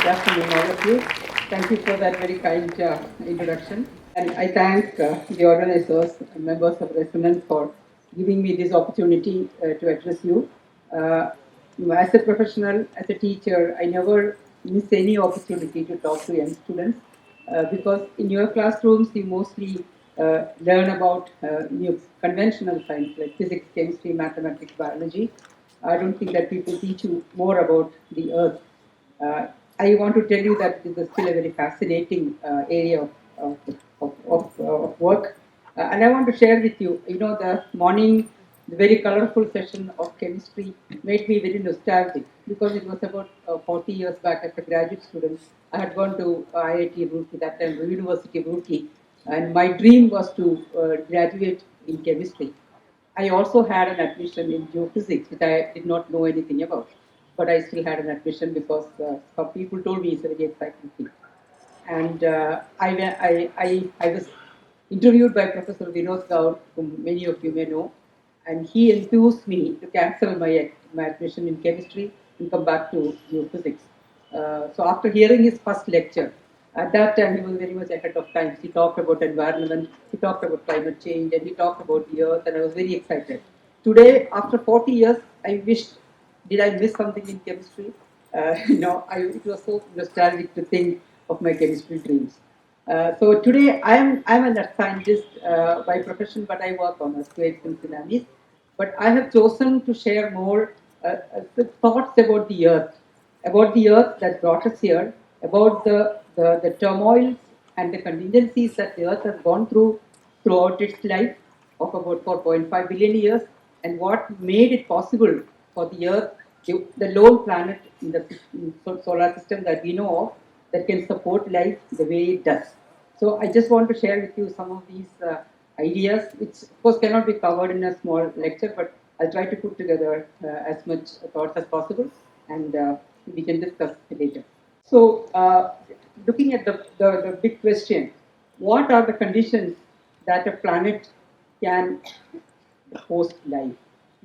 Good afternoon, all of you. Thank you for that very kind introduction. And I thank the organizers and members of Resonance for giving me this opportunity to address you. Uh, as a professional, as a teacher, I never miss any opportunity to talk to young students because in your classrooms, you mostly learn about conventional science like physics, chemistry, mathematics, biology. I don't think that people teach you more about the earth. uh, I want to tell you that this is still a very fascinating area of work. And I want to share with you, the morning, the very colorful session of chemistry made me very nostalgic because it was about 40 years back as a graduate student. I had gone to IIT Roorkee, that time University of Roorkee, and my dream was to graduate in chemistry. I also had an admission in geophysics, which I did not know anything about, but I still had an admission because some people told me it's a very exciting thing. And I was interviewed by Professor Vinod Gaur, whom many of you may know, and he enthused me to cancel my admission in chemistry and come back to geophysics. So after hearing his first lecture, at that time he was very much ahead of times. He talked about environment, he talked about climate change, and he talked about the earth, and I was very excited. Today, after 40 years, I wished, did I miss something in chemistry? It was so nostalgic to think of my chemistry dreams. So today I'm an earth scientist by profession, but I work on earthquakes and tsunamis. But I have chosen to share more the thoughts about the earth that brought us here, about the turmoils and the contingencies that the earth has gone through throughout its life of about 4.5 billion years, and what made it possible for the earth, the lone planet in the solar system that we know of, that can support life the way it does. So I just want to share with you some of these ideas, which of course cannot be covered in a small lecture, but I'll try to put together as much thoughts as possible, and we can discuss later. So, looking at the big question, what are the conditions that a planet can host life?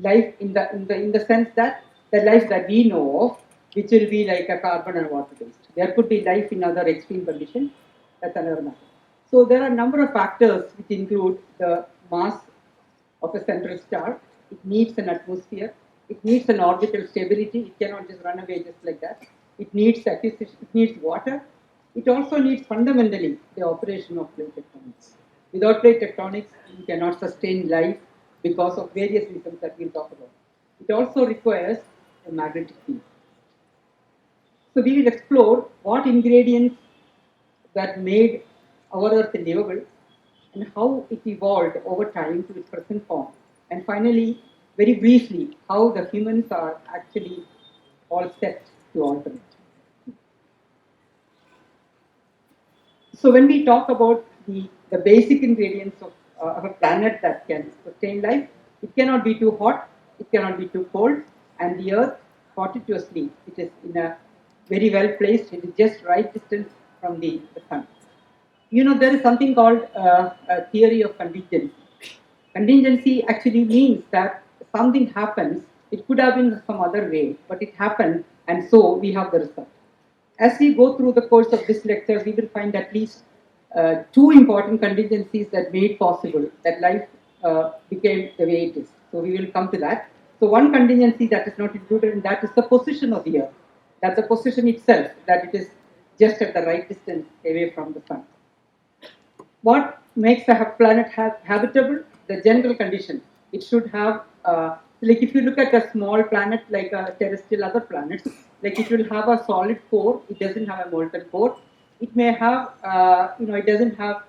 Life in the sense that the life that we know of, which will be like a carbon and water based. There could be life in other extreme conditions. That's another matter. So there are a number of factors which include the mass of a central star. It needs an atmosphere. It needs an orbital stability. It cannot just run away just like that. It needs acquisition. It needs water. It also needs fundamentally the operation of plate tectonics. Without plate tectonics, you cannot sustain life because of various reasons that we'll talk about. It also requires a magnetic field. So we will explore what ingredients that made our Earth livable and how it evolved over time to its present form. And finally, very briefly, how the humans are actually all set to alter it. So when we talk about the basic ingredients of a planet that can sustain life, it cannot be too hot, it cannot be too cold, and the Earth, fortuitously, it is in a very well placed, it is just right distance from the sun. There is something called a theory of contingency. Contingency actually means that something happens, it could have been some other way, but it happened, and so we have the result. As we go through the course of this lecture, we will find at least two important contingencies that made possible that life became the way it is. So we will come to that. So one contingency that is not included in that is the position of the Earth. That's the position itself, that it is just at the right distance away from the sun. What makes a planet habitable? The general condition. It should have, like if you look at a small planet like a terrestrial other planets, like it will have a solid core. It doesn't have a molten core. It may have, it doesn't have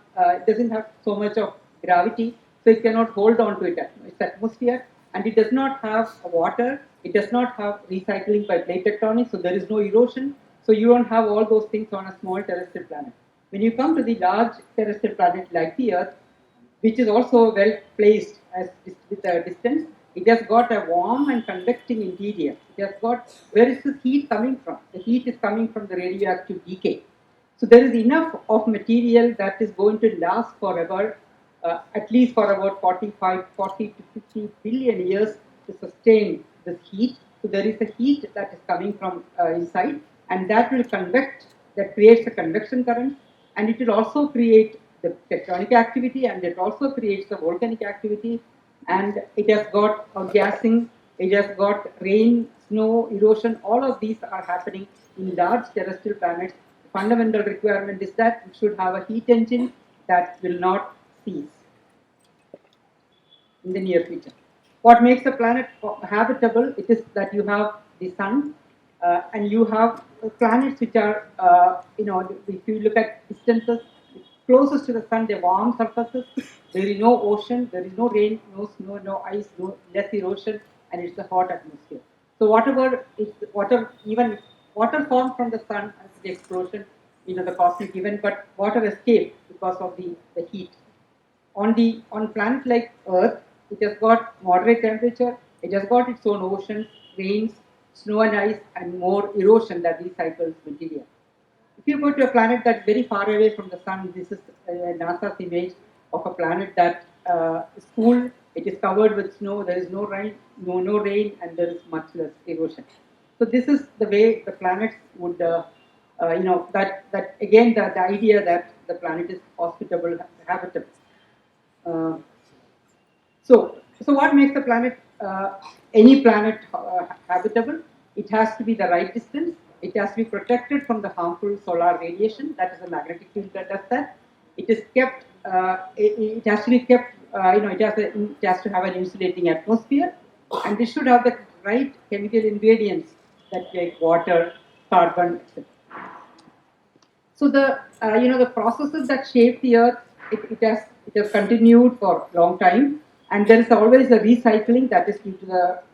so much of gravity, so it cannot hold on to its atmosphere, and it does not have water. It does not have recycling by plate tectonics, so there is no erosion. So you don't have all those things on a small terrestrial planet. When you come to the large terrestrial planet like the Earth, which is also well placed as with a distance, it has got a warm and convecting interior. It has got, where is the heat coming from? The heat is coming from the radioactive decay. So there is enough of material that is going to last forever, at least for about 40 to 50 billion years to sustain this heat. So there is a heat that is coming from inside, and that will convect, that creates a convection current, and it will also create the tectonic activity, and it also creates the volcanic activity, and it has got outgassing, it has got rain, snow, erosion, all of these are happening in large terrestrial planets. The fundamental requirement is that it should have a heat engine that will not cease in the near future. What makes a planet habitable? It is that you have the sun, and you have planets which are, if you look at distances closest to the sun, they're warm surfaces. There is no ocean, there is no rain, no snow, no ice, no less erosion, and it's a hot atmosphere. So whatever is water, even water formed from the sun as the explosion, the cosmic event, but water escaped because of the heat. On planet like Earth, it has got moderate temperature, it has got its own oceans, rains, snow and ice, and more erosion that recycles material. If you go to a planet that's very far away from the sun, this is NASA's image of a planet that is cool, it is covered with snow, there is no rain, no rain, and there is much less erosion. So this is the way the planets would, that again the idea that the planet is hospitable, habitable. So what makes the planet, any planet habitable? It has to be the right distance. It has to be protected from the harmful solar radiation. That is a magnetic field that does that. It is kept. It has to be kept. It has to have an insulating atmosphere, and it should have the right chemical ingredients that like water, carbon, etc. So the processes that shape the Earth, it has continued for a long time, and there is always a recycling that is due to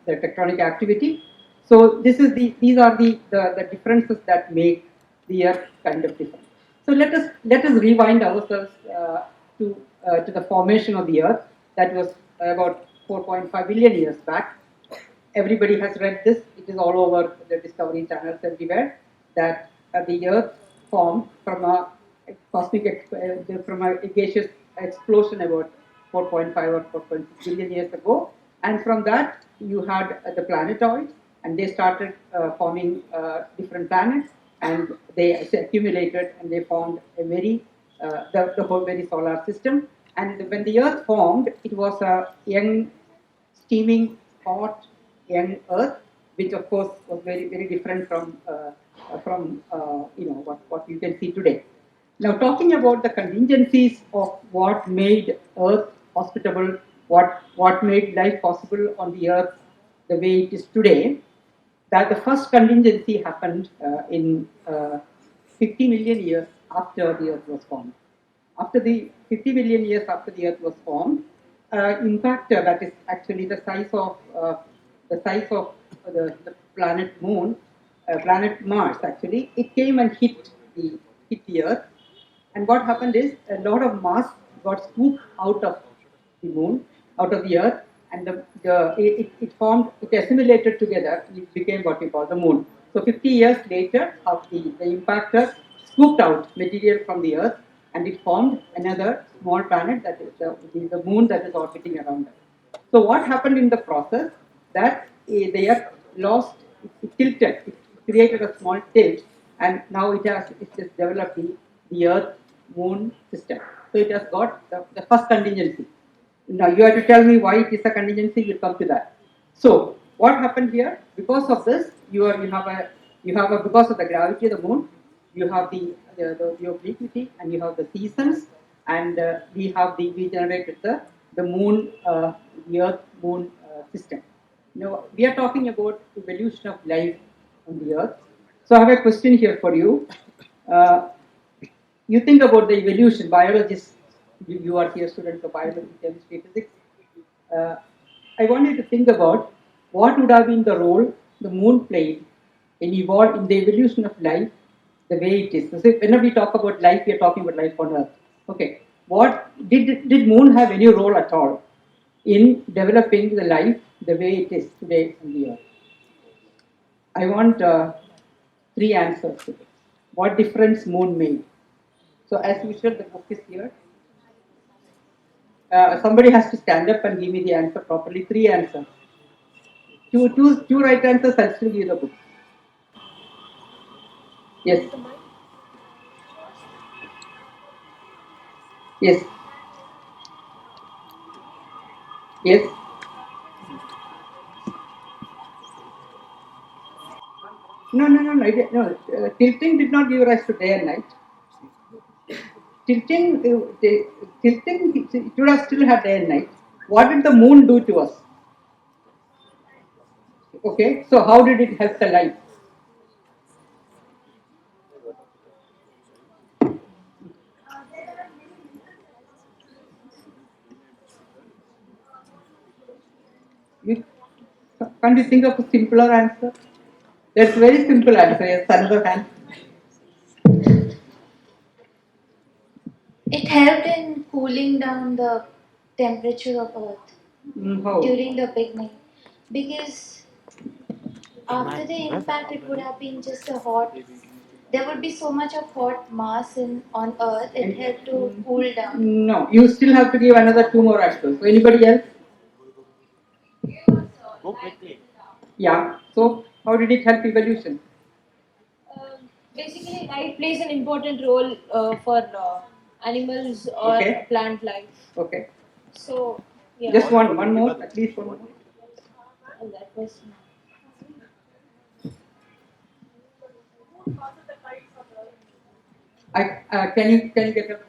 the tectonic activity. So these are the differences that make the Earth kind of different. So let us rewind ourselves to the formation of the Earth. That was about 4.5 billion years back. Everybody has read this. It is all over the Discovery channels everywhere. That the Earth formed from a cosmic, from a gaseous explosion about 4.5 or 4.6 billion years ago, and from that you had the planetoids, and they started forming different planets, and they accumulated and they formed a the whole very solar system. And when the Earth formed, it was a young, steaming, hot, young Earth, which of course was very different from what you can see today. Now, talking about the contingencies of what made Earth hospitable, what made life possible on the Earth the way it is today, that the first contingency happened in 50 million years after the Earth was formed. After the 50 million years after the Earth was formed, impactor, that is actually the size of the planet Moon, planet Mars actually, it came and hit the Earth. And what happened is a lot of mass got scooped out of the Moon, out of the Earth, and it formed, it assimilated together, and it became what we call the Moon. So 50 years later, the impactor scooped out material from the Earth, and it formed another small planet, that is the Moon, that is orbiting around us. So what happened in the process? That the Earth lost, it tilted, it created a small tilt, and now it has developed the Earth Moon system. So it has got the first contingency. Now you have to tell me why it is a contingency. We'll come to that. So what happened here? Because of this, you have a because of the gravity of the Moon, you have the obliquity, and you have the seasons, and we generated the Moon, the Earth Moon system. Now we are talking about evolution of life on the Earth. So I have a question here for you. You think about the evolution, biologists, you are here students of biology, chemistry, physics. I want you to think about what would have been the role the Moon played in the evolution of life the way it is. So whenever we talk about life, we are talking about life on Earth. Okay, what did Moon have any role at all in developing the life the way it is today on the Earth? I want 3 answers to this. What difference Moon made? So as usual, the book is here. Somebody has to stand up and give me the answer properly. 3 answers. Two right answers, I'll still give the book. Yes. Yes. Yes. No, no, no, no. No. Tilting did not give rise to day and night. Tilting, tilting, it would have still had day and night. What did the moon do to us? Okay, so how did it help the life? You, can't you think of a simpler answer? That's very simple answer. Yes, another hand. It helped in cooling down the temperature of Earth How? during the beginning because after the impact it would have been just a hot there would be so much of hot mass on Earth, it helped to cool down. No, you still have to give another two more answers. So anybody else? Yeah. So how did it help evolution? Basically, light plays an important role for animals or Okay. plant life. Okay. So, yeah. Just one more, at least one more. And that was. Can you get up?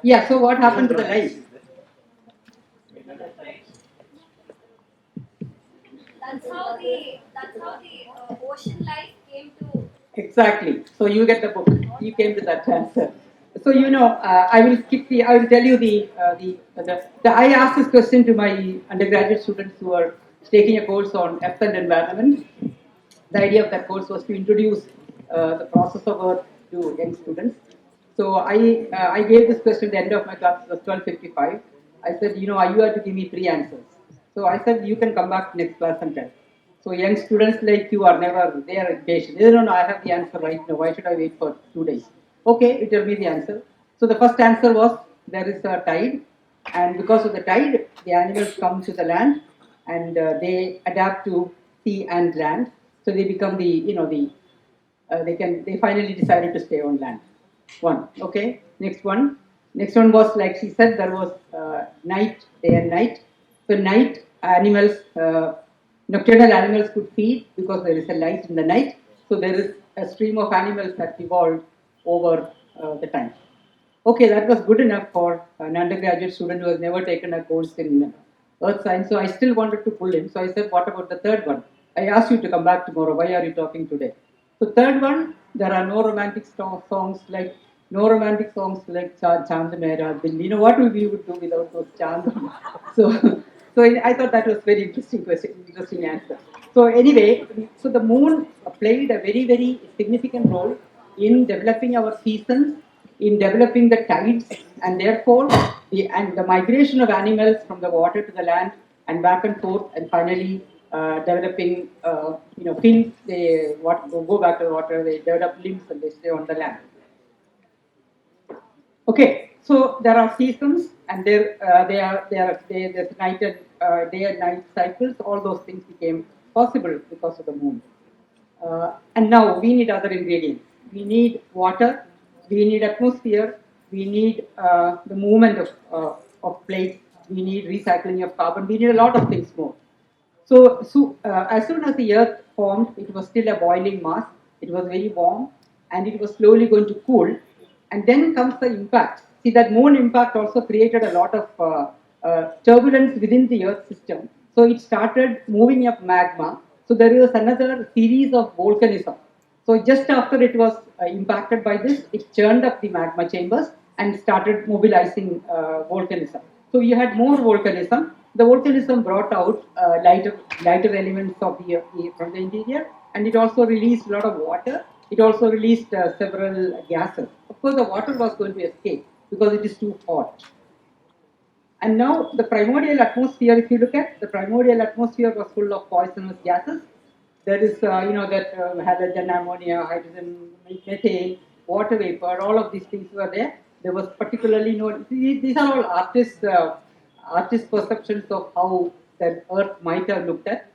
Yeah. So what happened to the life? That's how the ocean life came to. Exactly. So you get the book. You came to that answer. So I will skip the. I will tell you the. I asked this question to my undergraduate students who are taking a course on Earth and environment. The idea of that course was to introduce the process of Earth to young students. So I gave this question at the end of my class. It was 12:55. I said, you had to give me three answers. So I said, you can come back next class and tell. So young students like you are never they are impatient. They don't know I have the answer right now. Why should I wait for 2 days? Okay, you tell me the answer. So the first answer was there is a tide, and because of the tide, the animals come to the land, and they adapt to sea and land. So they become they finally decided to stay on land. One. Okay. Next one. Next one was like she said there was night, day and night. So night animals, nocturnal animals could feed because there is a light in the night. So there is a stream of animals that evolved over the time. Okay, that was good enough for an undergraduate student who has never taken a course in earth science. So I still wanted to pull in. So I said, what about the third one? I asked you to come back tomorrow. Why are you talking today? So third one, there are no romantic songs like Chand Mera Dil. You know what we would do without those Chand? So I thought that was very interesting question, interesting answer. So anyway, so the moon played a very very significant role in developing our seasons, in developing the tides, and therefore the migration of animals from the water to the land and back and forth, and finally developing fins. They go back to the water. They develop limbs and they stay on the land. Okay, so there are seasons, and there's night and day and night cycles. All those things became possible because of the moon. And now we need other ingredients. We need water, we need atmosphere, we need the movement of plates, we need recycling of carbon, we need a lot of things more. So as soon as the earth formed, it was still a boiling mass, it was very warm, and it was slowly going to cool. And then comes the impact. See, that moon impact also created a lot of turbulence within the earth system. So it started moving up magma. So there was another series of volcanism. So just after it was impacted by this, it churned up the magma chambers and started mobilizing volcanism. So you had more volcanism. The volcanism brought out lighter elements of from the interior, and it also released a lot of water. It also released several gases. Of course, the water was going to escape because it is too hot. And now the primordial atmosphere, if you look at the primordial atmosphere, was full of poisonous gases. There is, that hydrogen, ammonia, hydrogen, methane, water vapor, all of these things were there. There was particularly these are all artists' perceptions of how the Earth might have looked at.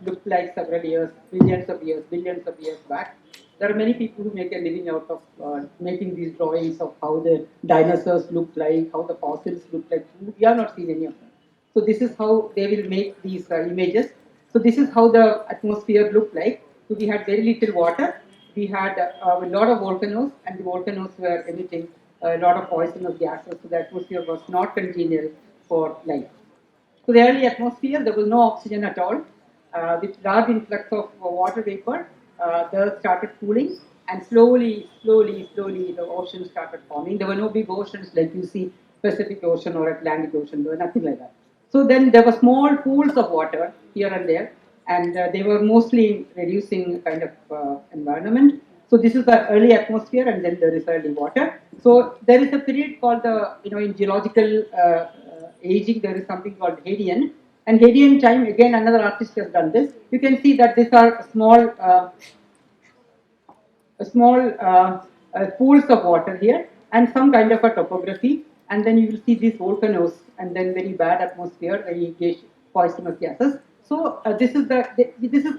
looked like several years, billions of years back. There are many people who make a living out of making these drawings of how the dinosaurs look like, how the fossils look like. We have not seen any of them. So this is how they will make these images. So this is how the atmosphere looked like. So we had very little water. We had a lot of volcanoes, and the volcanoes were emitting a lot of poisonous gases. So the atmosphere was not congenial for life. So the early atmosphere, there was no oxygen at all. With large influx of water vapor, the earth started cooling, and slowly, the ocean started forming. There were no big oceans like you see Pacific Ocean or Atlantic Ocean. There were nothing like that. So then there were small pools of water here and there, and they were mostly reducing kind of environment. So this is the early atmosphere, and then there is early water. So there is a period called the, in geological aging, there is something called Hadean. And Hadean time, again, another artist has done this. You can see that these are small pools of water here, and some kind of a topography. And then you will see these volcanoes, and then very bad atmosphere, very poisonous gases. So this is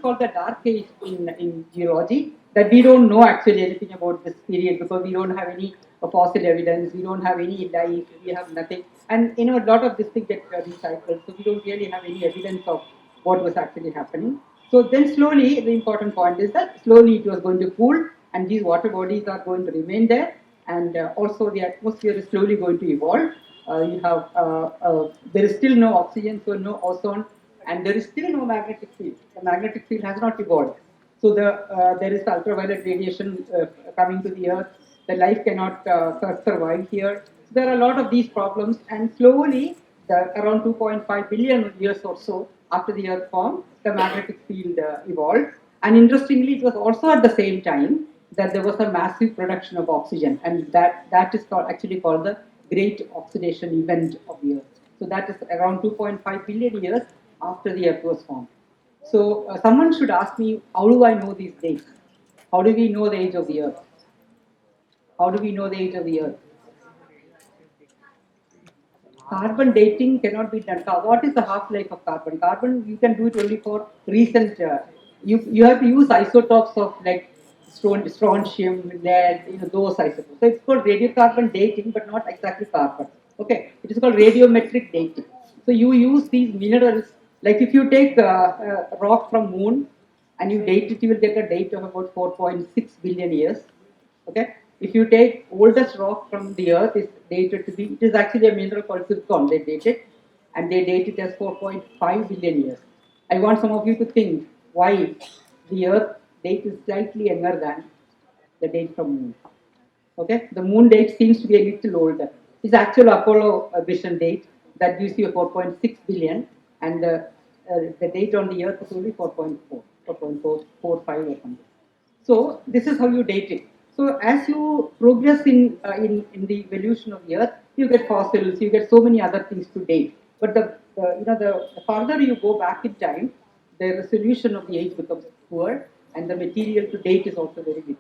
called the dark age in geology. That we don't know actually anything about this period because we don't have any fossil evidence. We don't have any life. We have nothing. And a lot of this thing gets recycled, so we don't really have any evidence of what was actually happening. So then slowly, the important point is that slowly it was going to cool, and these water bodies are going to remain there, and also the atmosphere is slowly going to evolve. There is still no oxygen, so no ozone, and there is still no magnetic field. The magnetic field has not evolved. So there is ultraviolet radiation coming to the earth. The life cannot survive here. So there are a lot of these problems, and slowly, around 2.5 billion years or so after the Earth formed, the magnetic field evolved. And interestingly, it was also at the same time that there was a massive production of oxygen, and that is actually called the Great Oxidation Event of the Earth. So that is around 2.5 billion years after the Earth was formed. So someone should ask me, how do I know these dates? How do we know the age of the Earth? How do we know the age of the Earth? Carbon dating cannot be done. What is the half-life of carbon? Carbon, you can do it only for recent. You have to use isotopes of like strontium, lead, those isotopes. So it's called radiocarbon dating, but not exactly carbon. Okay, it is called radiometric dating. So you use these minerals. Like if you take a rock from moon and you date it, you will get a date of about 4.6 billion years. Okay, if you take oldest rock from the earth, is dated to be, it is actually a mineral called zircon. They date it, and they date it as 4.5 billion years. I want some of you to think why the earth date is slightly younger than the date from moon. Okay, the moon date seems to be a little older. It's actual Apollo mission date that gives you a 4.6 billion, and the date on the earth is only 4.4, 4.445 or something. So this is how you date it. So as you progress in the evolution of the Earth, you get fossils, you get so many other things to date. But the farther you go back in time, the resolution of the age becomes poor, and the material to date is also very little.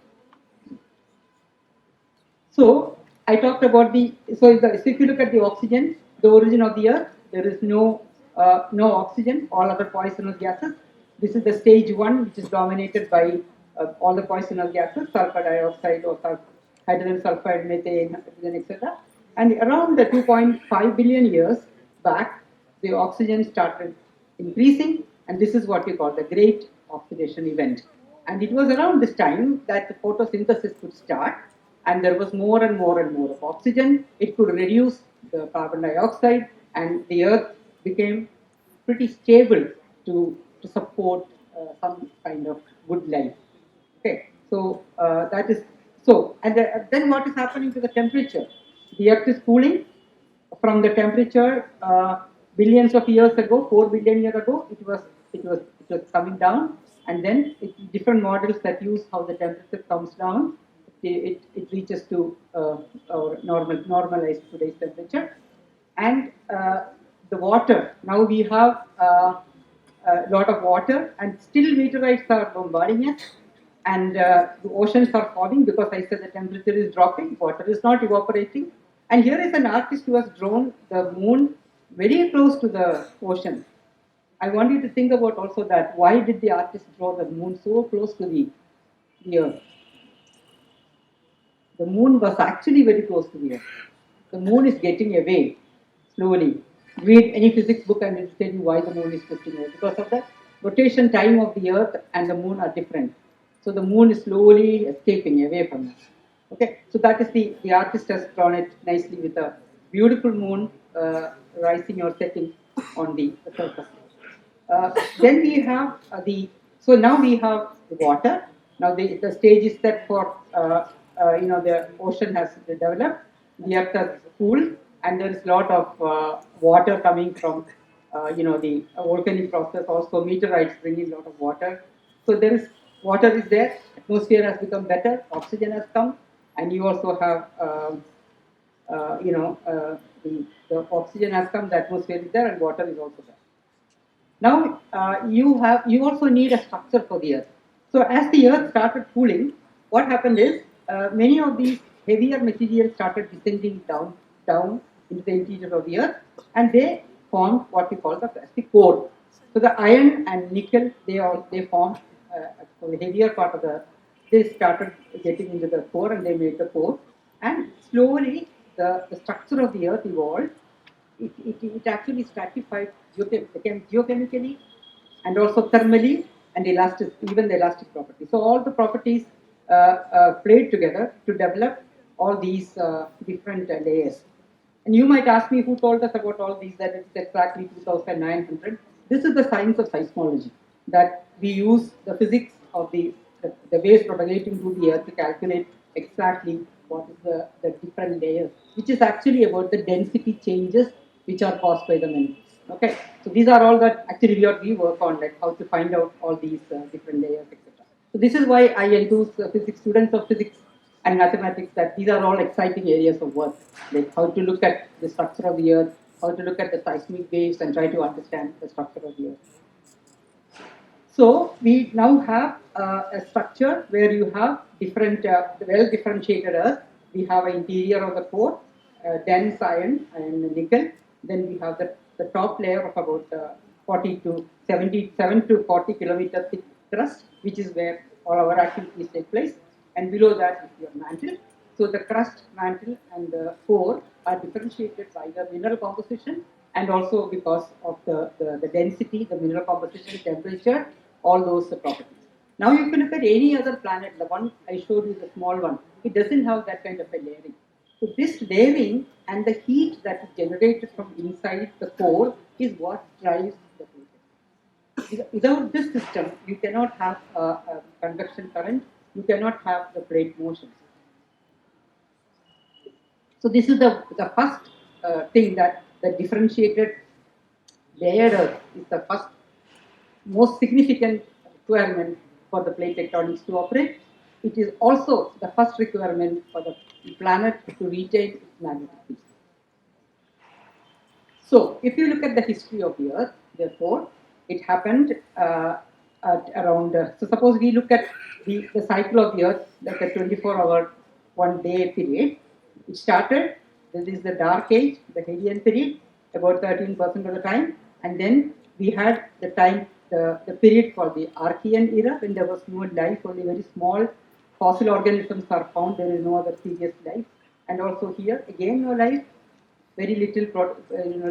So I talked about so if you look at the oxygen, the origin of the Earth, there is no oxygen, all other poisonous gases. This is the stage one, which is dominated by all the poisonous gases, sulfur dioxide or hydrogen sulfide, methane, etc. And around the 2.5 billion years back, the oxygen started increasing, and this is what we call the Great Oxidation Event. And it was around this time that the photosynthesis could start, and there was more and more and more of oxygen. It could reduce the carbon dioxide, and the earth became pretty stable to support some kind of good life. Okay, so that is so. And then what is happening to the temperature? The earth is cooling from the temperature billions of years ago, 4 billion years ago. It was coming down, and then different models that use how the temperature comes down. It reaches to our normalized today's temperature, and the water. Now we have a lot of water, and still meteorites are bombarding us, and the oceans are falling because I said the temperature is dropping, water is not evaporating. And here is an artist who has drawn the moon very close to the ocean. I want you to think about also that why did the artist draw the moon so close to the earth? The moon was actually very close to the earth. The moon is getting away slowly. Read any physics book and it will tell you why the moon is drifting away. Because of the rotation time of the earth and the moon are different. So the moon is slowly escaping away from us. Okay, so that is the artist has drawn it nicely with a beautiful moon rising or setting on the surface. Then we have so now we have the water. Now the stage is set for, the ocean has developed, the earth has cooled, and there is a lot of water coming from, the volcanic process. Also, meteorites bringing a lot of water. So there is water is there, atmosphere has become better, oxygen has come, and you also have, the oxygen has come, the atmosphere is there, and water is also there. Now you also need a structure for the earth. So as the earth started cooling, what happened is many of these heavier materials started descending down into the interior of the earth, and they formed what we call the core. So the iron and nickel they formed the heavier part of the earth. They started getting into the core and they made the core, and slowly the structure of the earth evolved. It actually stratified geochemically and also thermally and elastic, even the elastic properties. So all the properties played together to develop all these different layers. And you might ask me who told us about all these, that it's exactly 2900. This is the science of seismology, that we use the physics of the waves propagating through the earth to calculate exactly what is the different layers, which is actually about the density changes which are caused by the minerals. Okay, so these are all that actually we work on, like how to find out all these different layers, etc. So this is why I enthuse physics students of physics and mathematics, that these are all exciting areas of work, like how to look at the structure of the earth, how to look at the seismic waves and try to understand the structure of the earth. So we now have a structure where you have different, well differentiated earth. We have an interior of the core, dense iron and nickel. Then we have the top layer of about 40 to 77 to 40 kilometer thick crust, which is where all our activities take place. And below that is your mantle. So the crust, mantle, and the core are differentiated by the mineral composition and also because of the density, the mineral composition, temperature, all those properties. Now you can look at any other planet, the one I showed you, the small one, it doesn't have that kind of a layering. So this layering and the heat that is generated from inside the core is what drives the plate. Without this system, you cannot have a convection current, you cannot have the plate motions. So this is the first thing, that the differentiated layered earth is the first most significant requirement for the plate tectonics to operate. It is also the first requirement for the planet to retain its magnetic field. So, if you look at the history of the Earth, therefore, it happened at around. So, suppose we look at the cycle of the Earth, like a 24-hour, 1 day period. It started. This is the Dark Age, the Hadean period, about 13% of the time, and then we had the time, the period called the Archean era, when there was no life, only very small fossil organisms are found. There is no other serious life, and also here again no life, very little,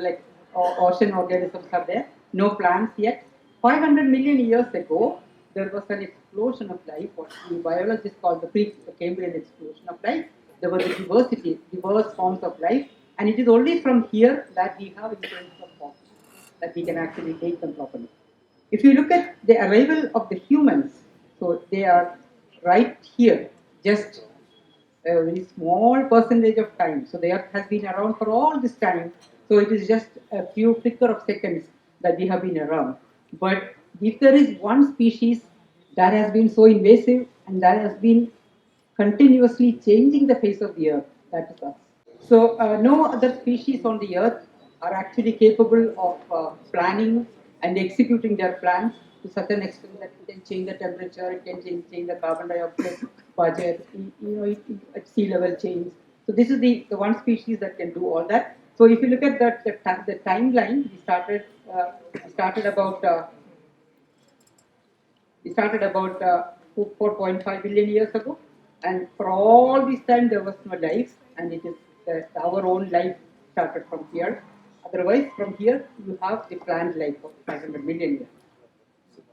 like ocean organisms are there, no plants yet. 500 million years ago, there was an explosion of life, what the biologists call the pre-Cambrian explosion of life. There was a diversity, diverse forms of life, and it is only from here that we have influence of fossils, that we can actually take them properly. If you look at the arrival of the humans, so they are right here, just a very small percentage of time. So the Earth has been around for all this time. So it is just a few flicker of seconds that we have been around. But if there is one species that has been so invasive and that has been continuously changing the face of the Earth, that is us. So no other species on the Earth are actually capable of planning and executing their plans to such an extent that it can change the temperature, it can change the carbon dioxide budget, at sea level change. So this is the one species that can do all that. So if you look at the timeline, we started about we started about 4.5 billion years ago, and for all this time there was no life, and it is our own life started from here. Otherwise, from here you have the plant life of 500 million years.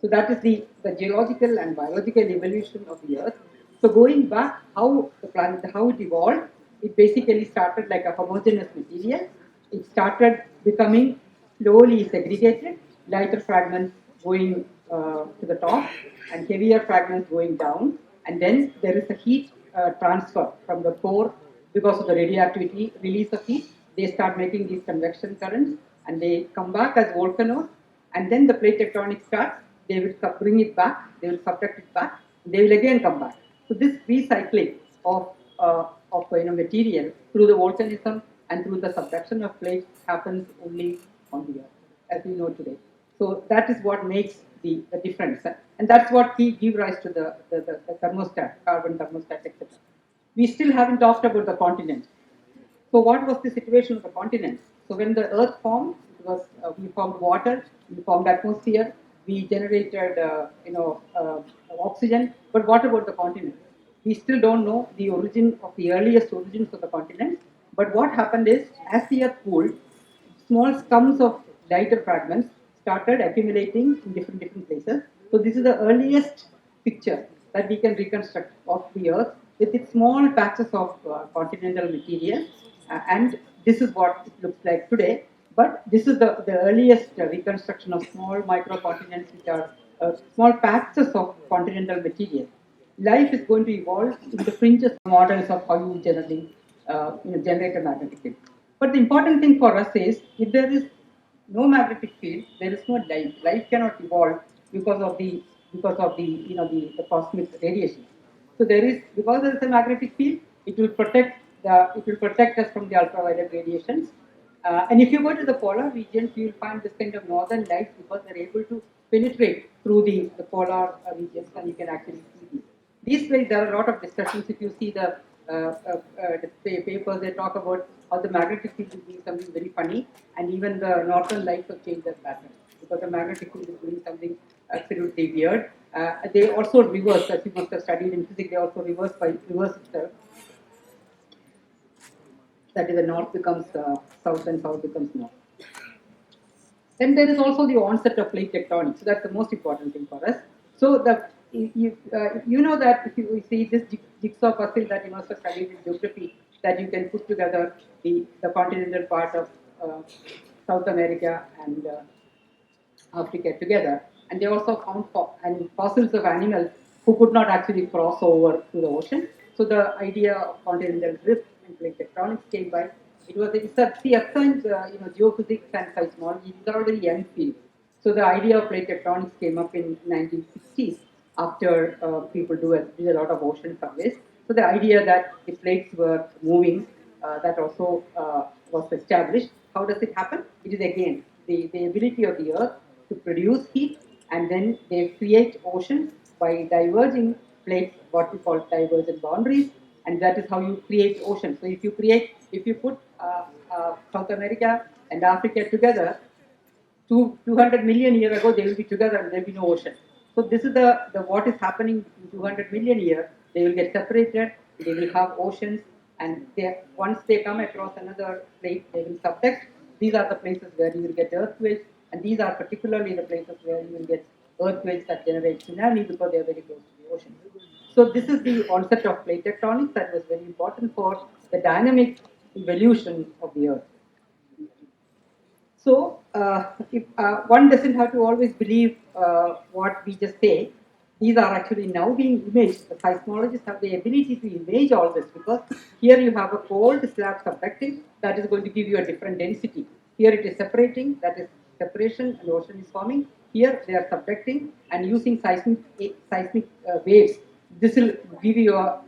So that is the geological and biological evolution of the Earth. So going back, how the planet, how it evolved, it basically started like a homogeneous material. It started becoming slowly segregated, lighter fragments going to the top and heavier fragments going down. And then there is a heat transfer from the core because of the radioactivity release of heat. They start making these convection currents and they come back as volcanoes, and then the plate tectonics starts. They will bring it back, they will subtract it back, they will again come back. So this recycling of material through the volcanism and through the subduction of plates happens only on the Earth, as we know today. So that is what makes the difference, and that's what give rise to the thermostat, carbon thermostat, etc. We still haven't talked about the continent. So what was the situation of the continents? So when the Earth formed, it was we formed water, we formed atmosphere, we generated oxygen. But what about the continents? We still don't know the origin of the earliest origins of the continents. But what happened is, as the Earth cooled, small scums of lighter fragments started accumulating in different places. So this is the earliest picture that we can reconstruct of the Earth with its small patches of continental material, and this is what it looks like today. But this is the earliest reconstruction of small microcontinents, which are small patches of continental material. Life is going to evolve in the fringes models of how you generally generate a magnetic field. But the important thing for us is, if there is no magnetic field, there is no life. Life cannot evolve because of the cosmic radiation. So there is, because there is a magnetic field, it will protect us from the ultraviolet radiations. And if you go to the polar regions, you will find this kind of northern lights because they're able to penetrate through the polar regions, and you can actually see these. These ways, there are a lot of discussions. If you see the papers, they talk about how the magnetic field is doing something very funny, and even the northern lights have changed their pattern because the magnetic field is doing something absolutely weird. They also reverse, as you must have studied in physics. They also reverse itself. That is, the north becomes south and south becomes north. Then there is also the onset of plate tectonics. So that's the most important thing for us. So you know that if you see this jigsaw puzzle that you must have studied in geography, that you can put together the continental part of South America and Africa together, and they also found fossils of animals who could not actually cross over to the ocean. So the idea of continental drift and plate tectonics came by. See, at times, geophysics and seismology, these are already young fields. So the idea of plate tectonics came up in 1960s after people did a lot of ocean surveys. So the idea that the plates were moving, that also was established. How does it happen? It is again the ability of the Earth to produce heat, and then they create oceans by diverging plates, what we call divergent boundaries, and that is how you create oceans. So if you put South America and Africa together, 200 million years ago, they will be together and there will be no ocean. So this is the what is happening in 200 million years. They will get separated, they will have oceans, and once they come across another plate, they will subduct. These are the places where you will get earthquakes, and these are particularly the places where you will get earthquakes that generate tsunami because they are very close to the ocean. So this is the onset of plate tectonics that was very important for the dynamic evolution of the Earth. So, if one doesn't have to always believe what we just say, these are actually now being imaged. The seismologists have the ability to image all this, because here you have a cold slab subducting that is going to give you a different density. Here it is separating, that is separation, and ocean is forming. Here they are subducting and using seismic waves. This will give you a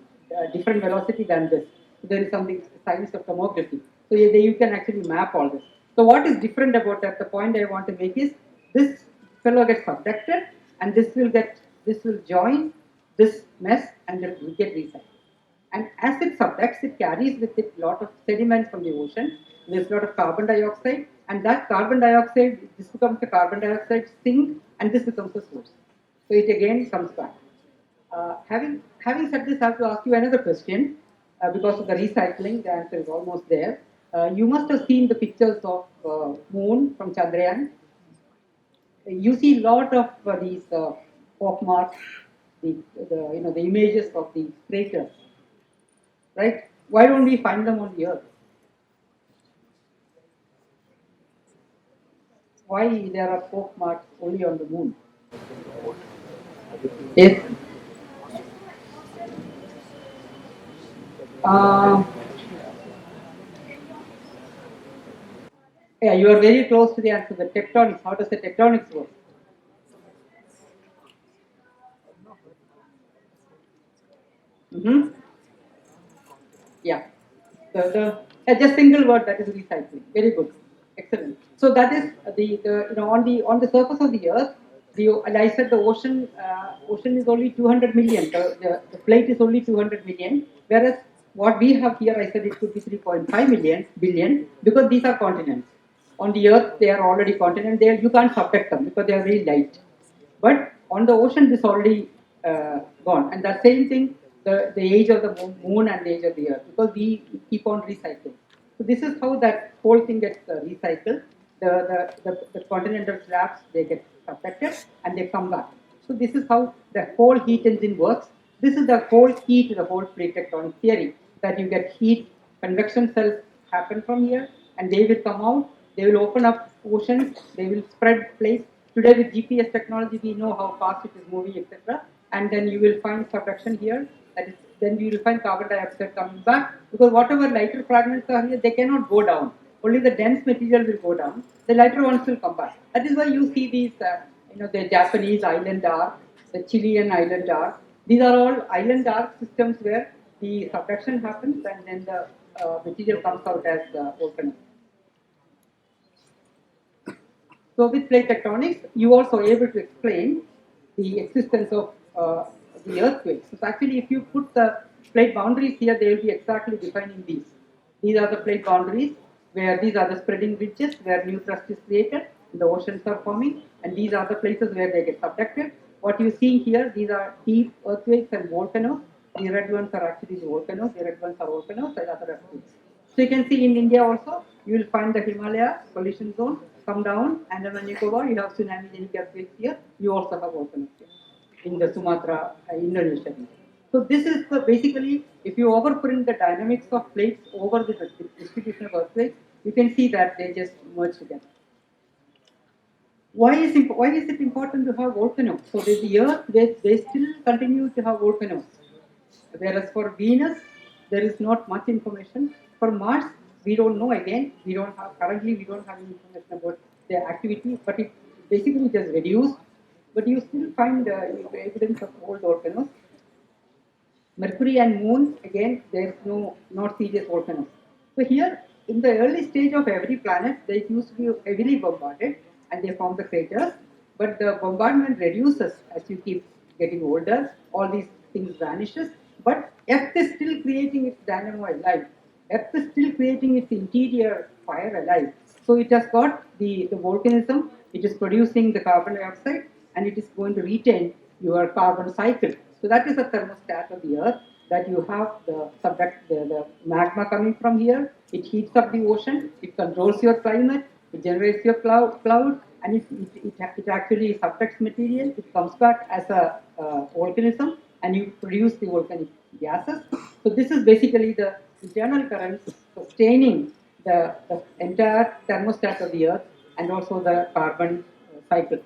different velocity than this. There is something science of tomography. So you can actually map all this. So what is different about that? The point I want to make is, this fellow gets subducted, and this will join this mess, and it will get recycled. And as it subducts, it carries with it a lot of sediments from the ocean. There's a lot of carbon dioxide, and that carbon dioxide, this becomes a carbon dioxide sink, and this becomes a source. So it again comes back. Having said this, I have to ask you another question. Because of the recycling, the answer is almost there. You must have seen the pictures of moon from Chandrayaan. You see a lot of these pock marks, the images of the craters, right? Why don't we find them on the Earth? Why there are pock marks only on the moon? Yes. Uh, yeah, you are very close to the answer. The tectonics. How does the tectonics work? Mm-hmm. Yeah. Just single word, that is recycling. Very good. Excellent. So that is on the surface of the earth, and I said the ocean is only 200 million. The plate is only 200 million, whereas what we have here, I said it could be 3.5 billion, because these are continents. On the earth, they are already continents. You can't subtract them because they are very light. But on the ocean, this already gone. And that same thing, the age of the moon and the age of the earth, because we keep on recycling. So this is how that whole thing gets recycled. The continental slabs, they get affected and they come back. So this is how the whole heat engine works. This is the whole key to the whole plate tectonic theory, that you get heat, convection cells happen from here, and they will come out, they will open up oceans, they will spread plates. Today with GPS technology, we know how fast it is moving, etc. And then you will find subduction here. That is, then you will find carbon dioxide coming back, because whatever lighter fragments are here, they cannot go down. Only the dense material will go down. The lighter ones will come back. That is why you see these, the Japanese island arc, the Chilean island arc. These are all island arc systems where the subduction happens and then the material comes out as volcanic. So with plate tectonics, you also able to explain the existence of the earthquakes. So actually, if you put the plate boundaries here, they will be exactly defining these. These are the plate boundaries, where these are the spreading ridges where new crust is created, the oceans are forming, and these are the places where they get subducted. What you see here, these are deep earthquakes and volcanoes. The red ones are actually the volcanoes, the red ones are volcanoes and other earthquakes. So you can see in India also, you will find the Himalaya collision zone come down, and then when you go on, you have tsunami-genic earthquakes here. You also have volcanoes here in the Sumatra, Indonesia region. So this is basically, if you overprint the dynamics of plates over the distribution of earthquakes, you can see that they just merge together. Why is it important to have volcanoes? So the Earth, they still continue to have volcanoes. Whereas for Venus, there is not much information. For Mars, we don't know again. We don't have any information about their activity, but it basically just reduced. But you still find evidence of old volcanoes. Mercury and Moon, again, there's not serious volcanoes. So here, in the early stage of every planet, they used to be heavily bombarded and they form the craters. But the bombardment reduces as you keep getting older. All these things vanishes. But Earth is still creating its dynamo alive. Earth is still creating its interior fire alive. So it has got the volcanism, it is producing the carbon dioxide, and it is going to retain your carbon cycle. So that is the thermostat of the Earth, that you have the magma coming from here, it heats up the ocean, it controls your climate, it generates your cloud, and it actually subducts material, it comes back as a volcanism, and you produce the volcanic gases. So this is basically the internal currents sustaining the entire thermostat of the Earth and also the carbon cycle.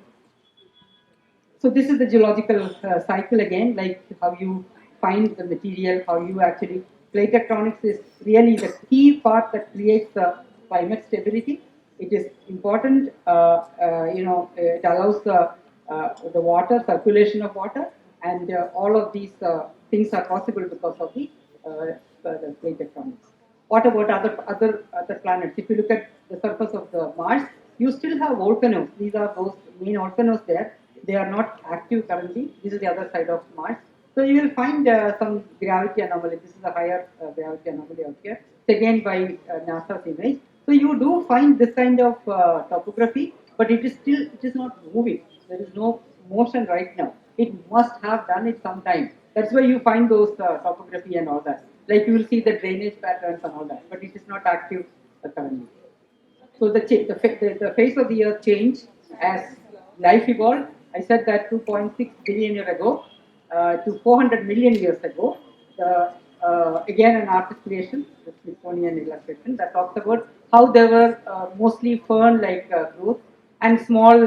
So this is the geological cycle again, like how you find the material, how you actually, plate tectonics is really the key part that creates the climate stability. It is important, it allows the water, circulation of water, and all of these things are possible because of the plate tectonics. What about other planets? If you look at the surface of the Mars, you still have volcanoes. These are those main volcanoes there. They are not active currently. This is the other side of Mars. So you will find some gravity anomaly. This is a higher gravity anomaly out here. It's again by NASA's image. So you do find this kind of topography, but it is not moving. There is no motion right now. It must have done it sometime. That's why you find those topography and all that. Like you will see the drainage patterns and all that, but it is not active currently. So the face of the earth changed as life evolved. I said that 2.6 billion years ago to 400 million years ago. The, again, an artist creation, the Smithsonian illustration that talks about how there were mostly fern-like growth and small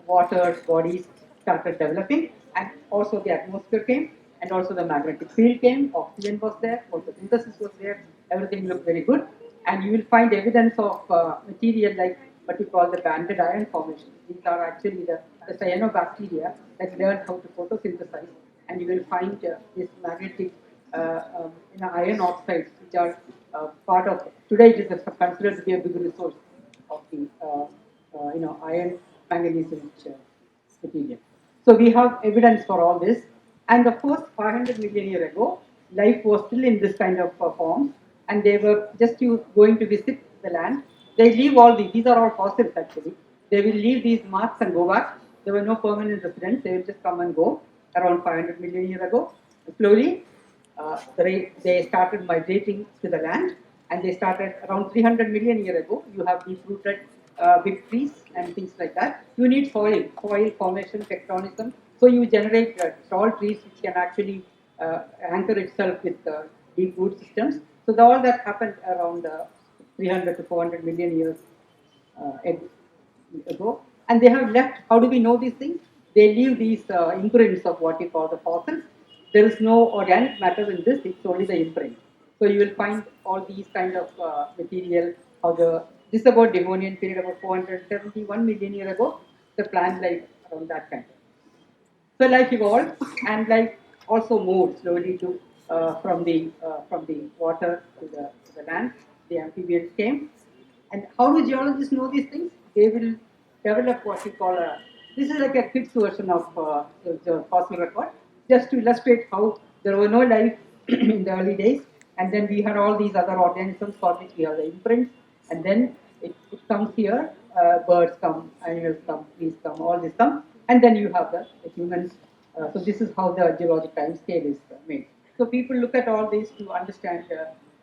water bodies started developing, and also the atmosphere came, and also the magnetic field came. Oxygen was there, photosynthesis was there. Everything looked very good, and you will find evidence of material like what we call the banded iron formation. These are actually the cyanobacteria that learn how to photosynthesize, and you will find this magnetic iron oxides, which are part of today. It is considered to be a big resource of the iron manganese rich material. So we have evidence for all this, and of course, 500 million years ago, life was still in this kind of form, and they were just going to visit the land. They leave all these are all fossils actually. They will leave these marks and go back. There were no permanent residents. They will just come and go around 500 million years ago. Slowly, they started migrating to the land, and they started around 300 million years ago. You have deep-rooted big trees and things like that. You need soil formation, tectonism. So you generate tall trees which can actually anchor itself with deep root systems. So all that happened around 300 to 400 million years ago, and they have left. How do we know these things? They leave these imprints of what we call the fossils. There is no organic matter in this; it's only the imprint. So you will find all these kind of material. How the this is about Devonian period, about 471 million years ago. The plant life around that kind. So life evolved, and life also moved slowly to from the water to the land. The amphibians came, and how do geologists know these things? They will develop what we call a. This is like a kids version of the fossil record, just to illustrate how there were no life in the early days, and then we had all these other organisms for which we have the imprints, and then it comes here. Birds come, animals come, trees come, all this come, and then you have the humans. So this is how the geologic time scale is made. So people look at all this to understand.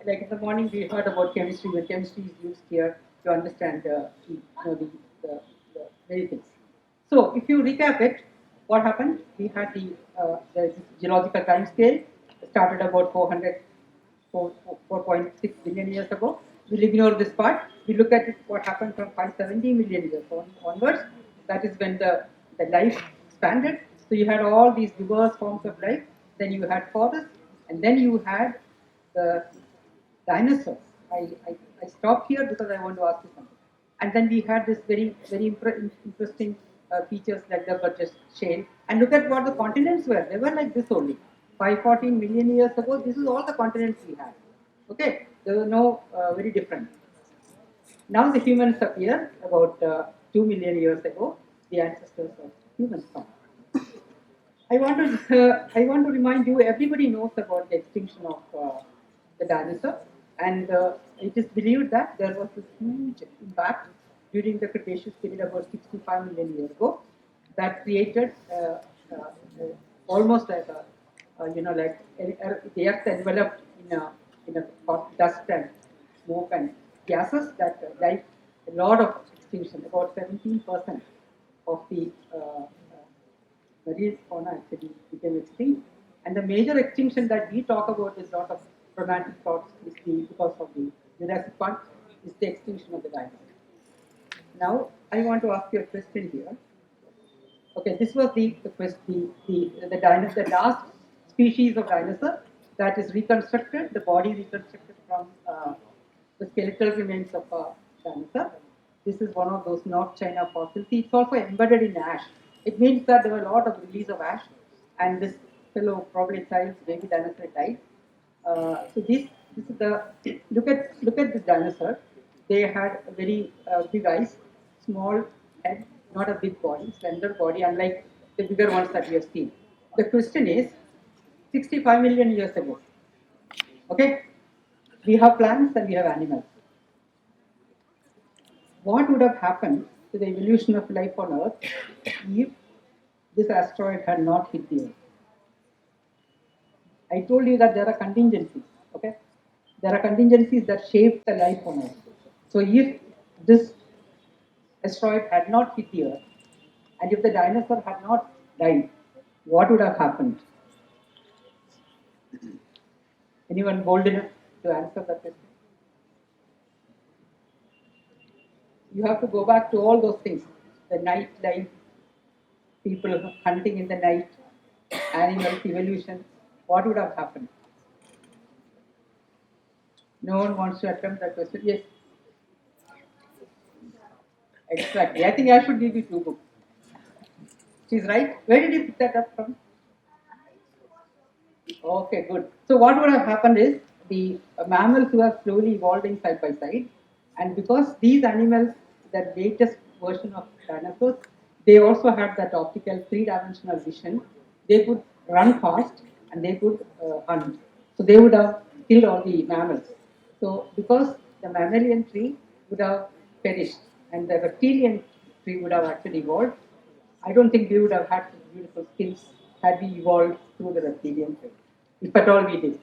Like in the morning, we heard about chemistry. When chemistry is used here to understand the many things. So if you recap it, what happened? We had the geological time scale started about 4.6 billion years ago. We'll ignore this part. We look at it, what happened from 570 million years onwards. That is when the life expanded. So you had all these diverse forms of life. Then you had forests, and then you had the dinosaurs. I stop here because I want to ask you something. And then we had this very interesting features like the Burgess shale. And look at what the continents were. They were like this only. 514 million years ago, this is all the continents we had. Okay, there were no very different. Now the humans appear about 2 million years ago, the ancestors of humans come. I want to remind you. Everybody knows about the extinction of the dinosaur, and it is believed that there was a huge impact during the Cretaceous period about 65 million years ago that created almost like a the earth enveloped in a hot dust and smoke and gases that like a lot of extinction. About 17% of the marine fauna actually became extinct. And the major extinction that we talk about is lot of romantic thoughts is because of the Jurassic Park is the extinction of the dinosaurs. Now I want to ask you a question here. Okay, this was the last species of dinosaur that is reconstructed, the body reconstructed from the skeletal remains of a dinosaur. This is one of those North China fossils. It's also embedded in ash. It means that there were a lot of release of ash, and this fellow, probably child's baby dinosaur, died. So this is the look at this dinosaur. They had very big eyes, small head, not a big body, slender body, unlike the bigger ones that we have seen. The question is, 65 million years ago. Okay? We have plants and we have animals. What would have happened to the evolution of life on Earth if this asteroid had not hit the Earth? I told you that there are contingencies. Okay? There are contingencies that shape the life on Earth. So if this asteroid had not hit the Earth, and if the dinosaur had not died, what would have happened? Anyone bold enough to answer that question? You have to go back to all those things. The night life, people hunting in the night, animals, evolution. What would have happened? No one wants to attempt that question. Yes. Exactly. I think I should give you 2 books. She's right. Where did you pick that up from? Okay, good. So what would have happened is the mammals were slowly evolving side by side, and because these animals, the latest version of dinosaurs, they also had that optical three-dimensional vision. They could run fast and they could hunt. So they would have killed all the mammals. So because the mammalian tree would have perished and the reptilian tree would have actually evolved, I don't think we would have had such beautiful skills had we evolved through the reptilian tree, if at all we did.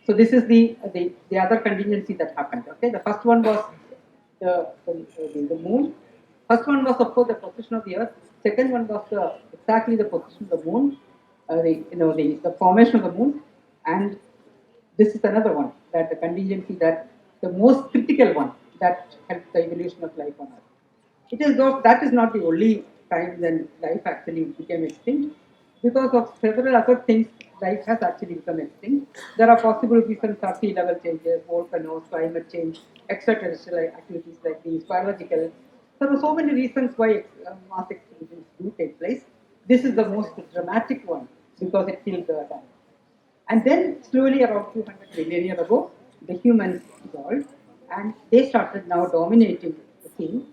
So this is the other contingency that happened. Okay, the first one was the moon. First one was of course the position of the Earth. Second one was exactly the position of the moon, the formation of the moon, and this is another one that the contingency that the most critical one that helped the evolution of life on Earth. It is though that is not the only time when life actually became extinct. Because of several other things, life has actually become extinct. There are possible reasons are sea level changes, volcanoes, climate change, extraterrestrial activities like these, biological. There are so many reasons why mass extinctions do take place. This is the most dramatic one because it killed the dinosaurs. And then slowly around 200 million years ago, the humans evolved and they started now dominating the scene.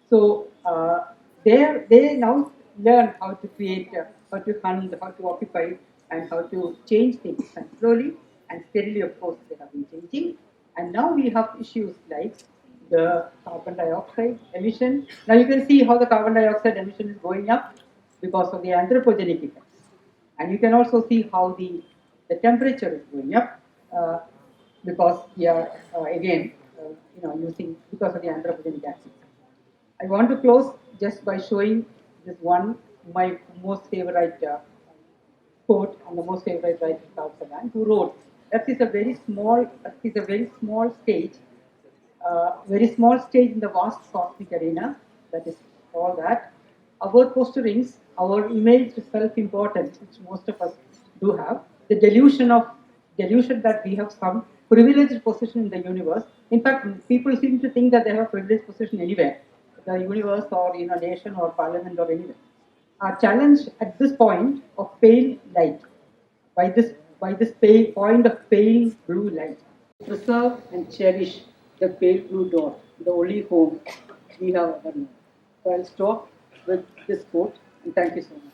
So they now learn how to create, how to hunt, how to occupy, and how to change things. And slowly and steadily, of course, they have been changing. And now we have issues like the carbon dioxide emission. Now you can see how the carbon dioxide emission is going up because of the anthropogenic effects. And you can also see how the temperature is going up because we are again using because of the anthropogenic actions. I want to close just by showing this one my most favorite quote and the most favorite writer Carl Sagan, who wrote, "Earth is a very small, Earth is a very small stage in the vast cosmic arena. That is all that. Our posturings, our image self-importance, which most of us do have, the delusion that we have some privileged position in the universe. In fact, people seem to think that they have a privileged position anywhere, the universe or in a nation or parliament or anywhere. Are challenged at this point of pale light by this point of pale blue light. Preserve and cherish the pale blue dot, the only home we have ever known. So I'll stop with this quote and thank you so much.